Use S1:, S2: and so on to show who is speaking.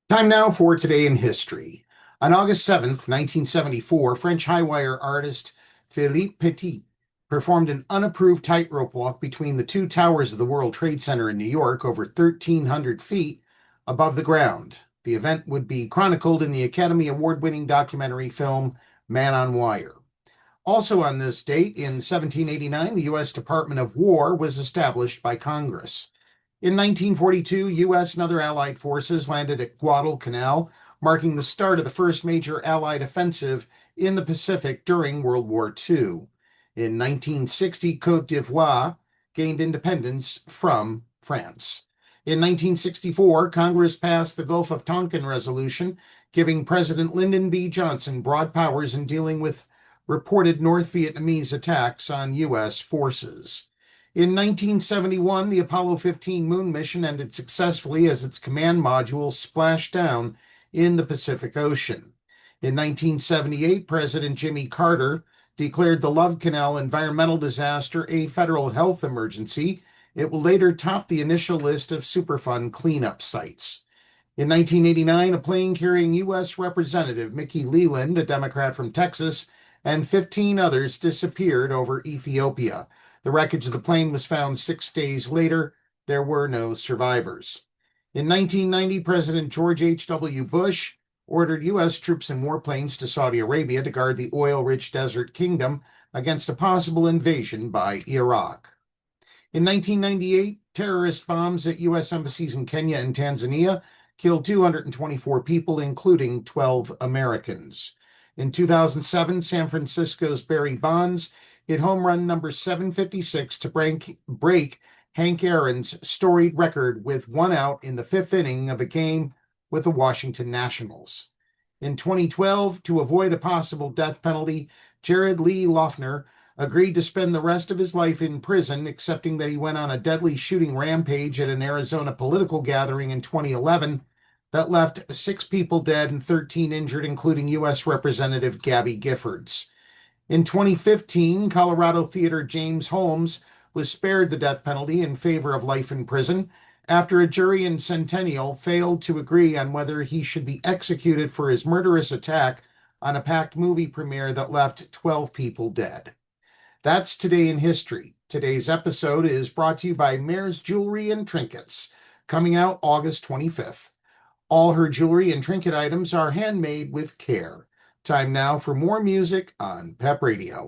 S1: Time now for Today in History. On August 7th, 1974, French highwire artist Philippe Petit performed an unapproved tightrope walk between the two towers of the World Trade Center in New York over 1,300 feet above the ground. The event would be chronicled in the Academy Award-winning documentary film Man on Wire. Also on this date, in 1789, the U.S. Department of War was established by Congress. In 1942, U.S. and other Allied forces landed at Guadalcanal, marking the start of the first major Allied offensive in the Pacific during World War II. In 1960, Cote d'Ivoire gained independence from France. In 1964, Congress passed the Gulf of Tonkin Resolution, giving President Lyndon B. Johnson broad powers in dealing with reported North Vietnamese attacks on U.S. forces. In 1971, the Apollo 15 moon mission ended successfully as its command module splashed down in the Pacific Ocean. In 1978, President Jimmy Carter declared the Love Canal environmental disaster a federal health emergency. It will later top the initial list of Superfund cleanup sites. In 1989, a plane carrying U.S. Representative Mickey Leland, a Democrat from Texas, and 15 others disappeared over Ethiopia. The wreckage of the plane was found 6 days later. There were no survivors. In 1990, President George H.W. Bush ordered U.S. troops in warplanes to Saudi Arabia to guard the oil-rich desert kingdom against a possible invasion by Iraq. In 1998, terrorist bombs at U.S. embassies in Kenya and Tanzania killed 224 people, including 12 Americans. In 2007, San Francisco's Barry Bonds hit home run number 756 to break Hank Aaron's storied record with one out in the fifth inning of a game with the Washington Nationals. In 2012, to avoid a possible death penalty, Jared Lee Loughner agreed to spend the rest of his life in prison, accepting that he went on a deadly shooting rampage at an Arizona political gathering in 2011 that left 6 people dead and 13 injured, including U.S. Representative Gabby Giffords. In 2015, Colorado theater James Holmes was spared the death penalty in favor of life in prison after a jury in Centennial failed to agree on whether he should be executed for his murderous attack on a packed movie premiere that left 12 people dead. That's Today in History. Today's episode is brought to you by Mare's Jewelry and Trinkets, coming out August 25th. All her jewelry and trinket items are handmade with care. Time now for more music on Pep Radio.